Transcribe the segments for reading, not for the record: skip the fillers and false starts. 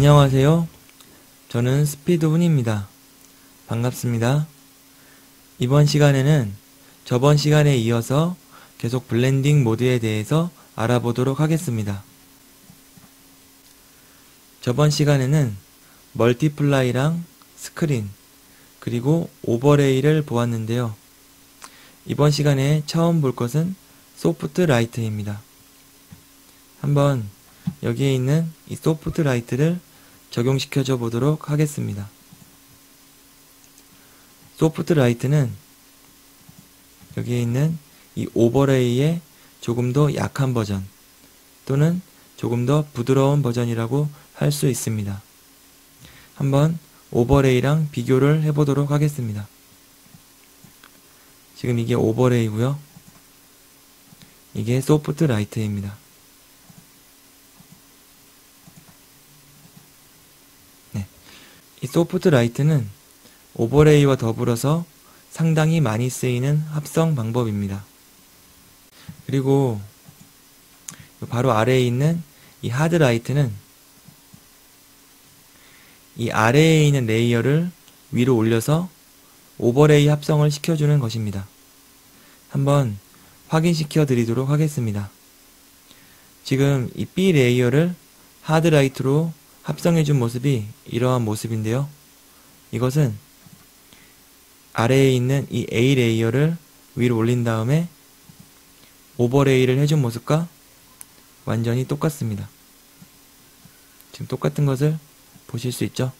안녕하세요. 저는 스피드훈입니다. 반갑습니다. 이번 시간에는 저번 시간에 이어서 계속 블렌딩 모드에 대해서 알아보도록 하겠습니다. 저번 시간에는 멀티플라이랑 스크린, 그리고 오버레이를 보았는데요. 이번 시간에 처음 볼 것은 소프트 라이트입니다. 한번 여기에 있는 이 소프트 라이트를 적용시켜줘 보도록 하겠습니다. 소프트 라이트는 여기에 있는 이 오버레이의 조금 더 약한 버전 또는 조금 더 부드러운 버전이라고 할 수 있습니다. 한번 오버레이랑 비교를 해보도록 하겠습니다. 지금 이게 오버레이고요. 이게 소프트 라이트입니다. 이 소프트 라이트는 오버레이와 더불어서 상당히 많이 쓰이는 합성 방법입니다. 그리고 바로 아래에 있는 이 하드 라이트는 이 아래에 있는 레이어를 위로 올려서 오버레이 합성을 시켜주는 것입니다. 한번 확인시켜 드리도록 하겠습니다. 지금 이 B 레이어를 하드 라이트로 합성해준 모습이 이러한 모습인데요. 이것은 아래에 있는 이 A 레이어를 위로 올린 다음에 오버레이를 해준 모습과 완전히 똑같습니다. 지금 똑같은 것을 보실 수 있죠?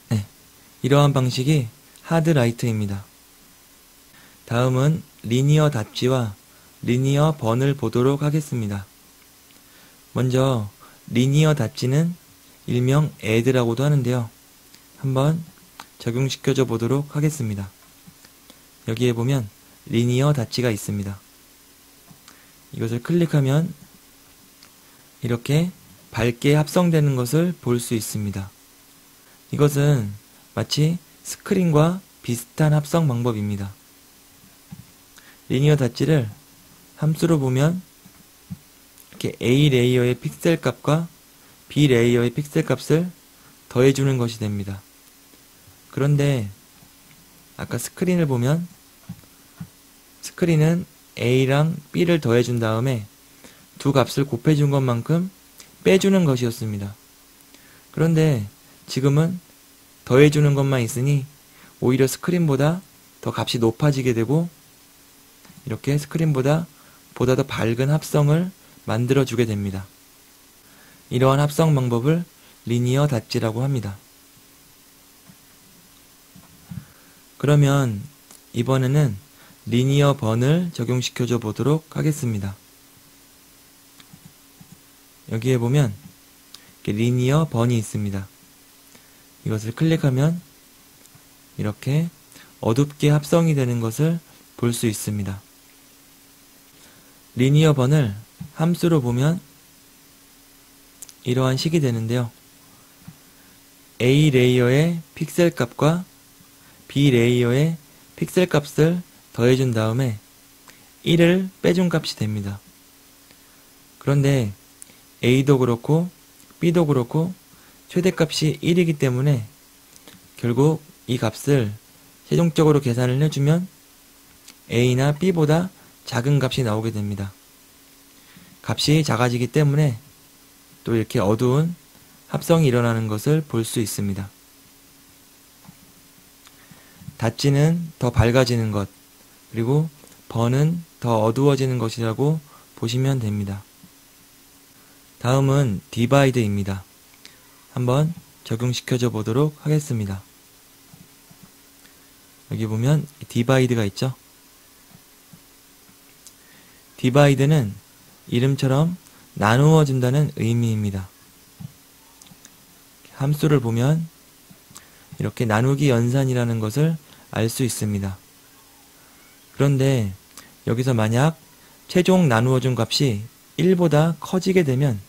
네, 이러한 방식이 하드 라이트입니다. 다음은 리니어 닷지와 리니어 번을 보도록 하겠습니다. 먼저 리니어 닷지는 일명 add라고도 하는데요. 한번 적용시켜줘 보도록 하겠습니다. 여기에 보면 리니어 닷지가 있습니다. 이것을 클릭하면 이렇게 밝게 합성되는 것을 볼 수 있습니다. 이것은 마치 스크린과 비슷한 합성 방법입니다. 리니어 닷지를 함수로 보면 이렇게 A 레이어의 픽셀 값과 B 레이어의 픽셀 값을 더해주는 것이 됩니다. 그런데 아까 스크린을 보면 스크린은 A랑 B를 더해준 다음에 두 값을 곱해준 것만큼 빼주는 것이었습니다. 그런데 지금은 더해주는 것만 있으니 오히려 스크린보다 더 값이 높아지게 되고 이렇게 스크린보다 보다 더 밝은 합성을 만들어주게 됩니다. 이러한 합성 방법을 리니어 닷지라고 합니다. 그러면 이번에는 리니어 번을 적용시켜줘 보도록 하겠습니다. 여기에 보면 리니어 번이 있습니다. 이것을 클릭하면 이렇게 어둡게 합성이 되는 것을 볼 수 있습니다. 리니어 번을 함수로 보면 이러한 식이 되는데요. A 레이어의 픽셀 값과 B 레이어의 픽셀 값을 더해준 다음에 1을 빼준 값이 됩니다. 그런데 A도 그렇고 B도 그렇고 최대값이 1이기 때문에 결국 이 값을 최종적으로 계산을 해주면 A나 B보다 작은 값이 나오게 됩니다. 값이 작아지기 때문에 또 이렇게 어두운 합성이 일어나는 것을 볼 수 있습니다. 닷지는 더 밝아지는 것, 그리고 번은 더 어두워지는 것이라고 보시면 됩니다. 다음은 디바이드입니다. 한번 적용시켜줘 보도록 하겠습니다. 여기 보면 디바이드가 있죠? 디바이드는 이름처럼 나누어 준다는 의미입니다. 함수를 보면 이렇게 나누기 연산이라는 것을 알 수 있습니다. 그런데 여기서 만약 최종 나누어 준 값이 1보다 커지게 되면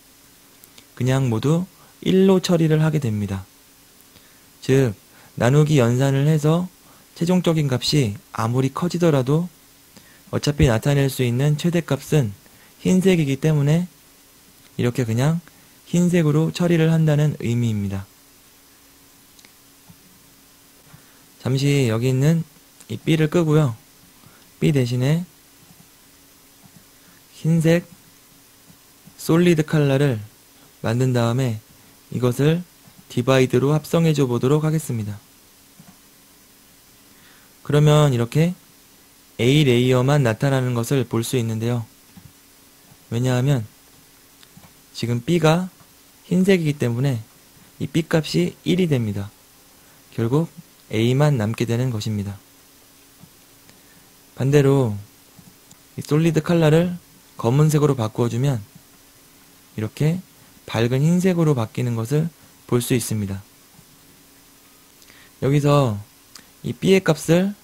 그냥 모두 1로 처리를 하게 됩니다. 즉 나누기 연산을 해서 최종적인 값이 아무리 커지더라도 어차피 나타낼 수 있는 최대값은 흰색이기 때문에 이렇게 그냥 흰색으로 처리를 한다는 의미입니다. 잠시 여기 있는 이 B를 끄고요. B 대신에 흰색 솔리드 컬러를 만든 다음에 이것을 디바이드로 합성해 줘 보도록 하겠습니다. 그러면 이렇게 A 레이어만 나타나는 것을 볼 수 있는데요. 왜냐하면 지금 B가 흰색이기 때문에 이 B 값이 1이 됩니다. 결국 A만 남게 되는 것입니다. 반대로 이 솔리드 컬러를 검은색으로 바꾸어주면 이렇게 밝은 흰색으로 바뀌는 것을 볼 수 있습니다. 여기서 이 B의 값을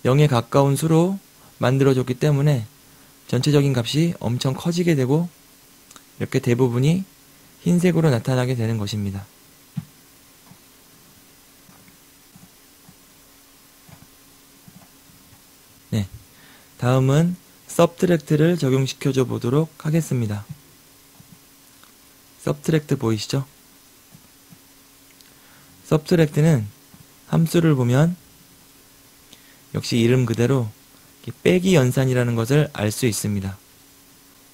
0에 가까운 수로 만들어줬기 때문에 전체적인 값이 엄청 커지게 되고 이렇게 대부분이 흰색으로 나타나게 되는 것입니다. 네, 다음은 서브트랙트를 적용시켜줘 보도록 하겠습니다. 서브트랙트 보이시죠? 서브트랙트는 함수를 보면 역시 이름 그대로 빼기 연산이라는 것을 알 수 있습니다.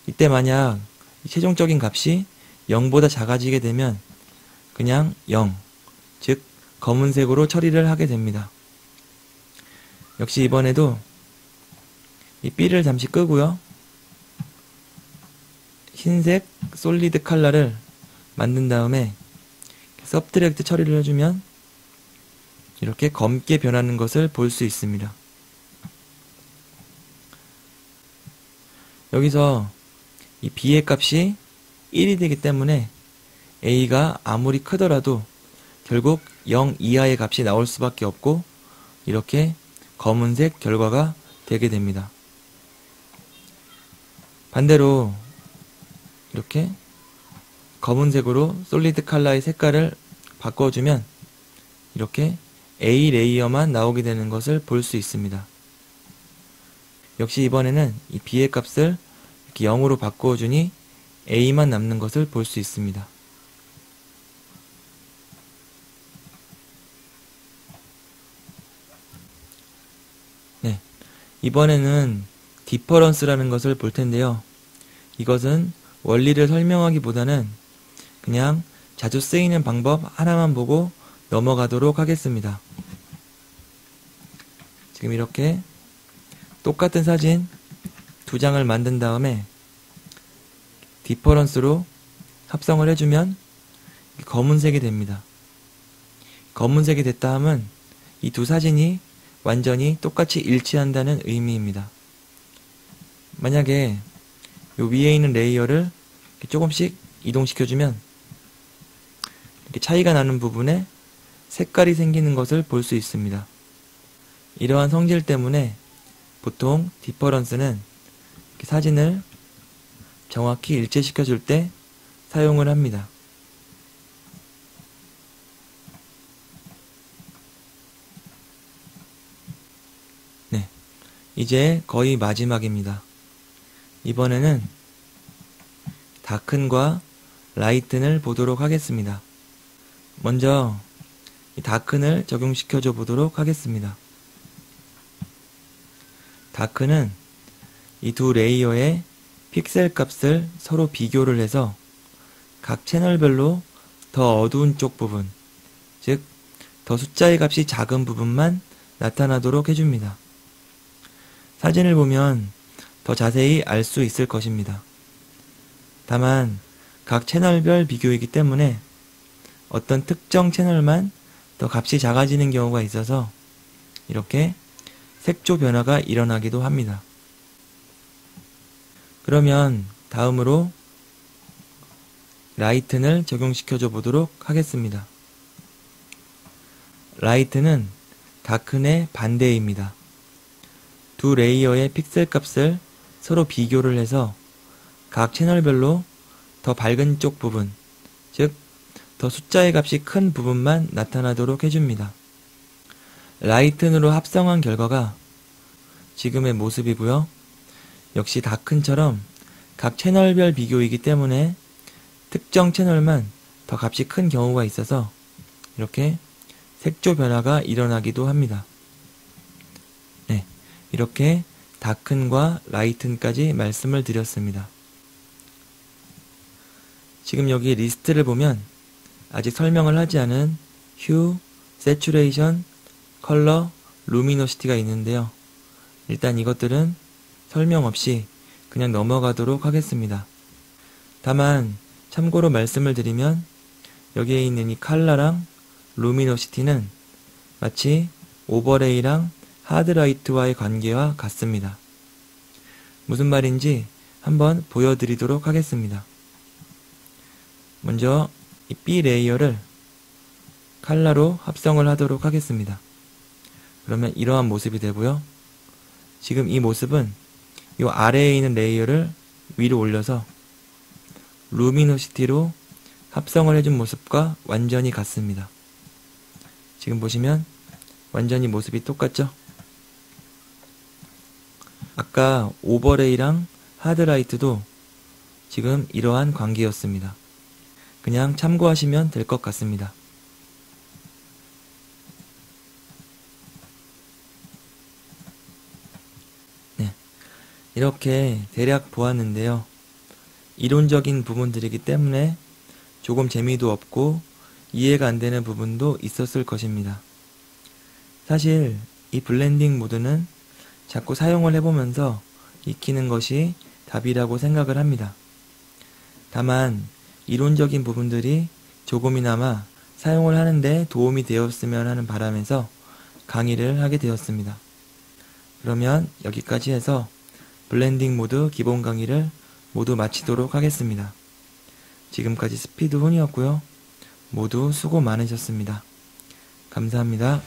이때 만약 최종적인 값이 0보다 작아지게 되면 그냥 0, 즉 검은색으로 처리를 하게 됩니다. 역시 이번에도 이 B를 잠시 끄고요. 흰색 솔리드 컬러를 만든 다음에 서브트랙트 처리를 해주면 이렇게 검게 변하는 것을 볼 수 있습니다. 여기서 이 B의 값이 1이 되기 때문에 A가 아무리 크더라도 결국 0 이하의 값이 나올 수밖에 없고 이렇게 검은색 결과가 되게 됩니다. 반대로 이렇게 검은색으로 솔리드 컬러의 색깔을 바꿔주면 이렇게 A 레이어만 나오게 되는 것을 볼 수 있습니다. 역시 이번에는 이 B의 값을 이렇게 0으로 바꿔주니 A만 남는 것을 볼 수 있습니다. 네, 이번에는 디퍼런스라는 것을 볼 텐데요. 이것은 원리를 설명하기보다는 그냥 자주 쓰이는 방법 하나만 보고 넘어가도록 하겠습니다. 지금 이렇게 똑같은 사진 두 장을 만든 다음에 디퍼런스로 합성을 해주면 검은색이 됩니다. 검은색이 됐다 함은 이 두 사진이 완전히 똑같이 일치한다는 의미입니다. 만약에 요 위에 있는 레이어를 조금씩 이동시켜주면 이렇게 차이가 나는 부분에 색깔이 생기는 것을 볼 수 있습니다. 이러한 성질 때문에 보통 디퍼런스는 사진을 정확히 일치시켜 줄 때 사용을 합니다. 네, 이제 거의 마지막입니다. 이번에는 다큰과 라이튼을 보도록 하겠습니다. 먼저 이 다큰을 적용시켜줘 보도록 하겠습니다. 다크는 이 두 레이어의 픽셀 값을 서로 비교를 해서 각 채널별로 더 어두운 쪽 부분, 즉 더 숫자의 값이 작은 부분만 나타나도록 해줍니다. 사진을 보면 더 자세히 알 수 있을 것입니다. 다만 각 채널별 비교이기 때문에 어떤 특정 채널만 더 값이 작아지는 경우가 있어서 이렇게 색조 변화가 일어나기도 합니다. 그러면 다음으로 라이튼을 적용시켜줘 보도록 하겠습니다. 라이튼은 다큰의 반대입니다. 두 레이어의 픽셀 값을 서로 비교를 해서 각 채널별로 더 밝은 쪽 부분, 즉 더 숫자의 값이 큰 부분만 나타나도록 해줍니다. 라이튼으로 합성한 결과가 지금의 모습이고요. 역시 다큰처럼 각 채널별 비교이기 때문에 특정 채널만 더 값이 큰 경우가 있어서 이렇게 색조 변화가 일어나기도 합니다. 네, 이렇게 다큰과 라이튼까지 말씀을 드렸습니다. 지금 여기 리스트를 보면 아직 설명을 하지 않은 휴, 세츄레이션, 컬러, 루미노시티가 있는데요. 일단 이것들은 설명 없이 그냥 넘어가도록 하겠습니다. 다만 참고로 말씀을 드리면 여기에 있는 이 컬러랑 루미노시티는 마치 오버레이랑 하드라이트와의 관계와 같습니다. 무슨 말인지 한번 보여드리도록 하겠습니다. 먼저 이 B 레이어를 컬러로 합성을 하도록 하겠습니다. 그러면 이러한 모습이 되고요. 지금 이 모습은 이 아래에 있는 레이어를 위로 올려서 루미노시티로 합성을 해준 모습과 완전히 같습니다. 지금 보시면 완전히 모습이 똑같죠? 아까 오버레이랑 하드라이트도 지금 이러한 관계였습니다. 그냥 참고하시면 될 것 같습니다. 네, 이렇게 대략 보았는데요. 이론적인 부분들이기 때문에 조금 재미도 없고 이해가 안 되는 부분도 있었을 것입니다. 사실 이 블렌딩 모드는 자꾸 사용을 해보면서 익히는 것이 답이라고 생각을 합니다. 다만 이론적인 부분들이 조금이나마 사용을 하는데 도움이 되었으면 하는 바람에서 강의를 하게 되었습니다. 그러면 여기까지 해서 블렌딩 모드 기본 강의를 모두 마치도록 하겠습니다. 지금까지 스피드훈이었고요. 모두 수고 많으셨습니다. 감사합니다.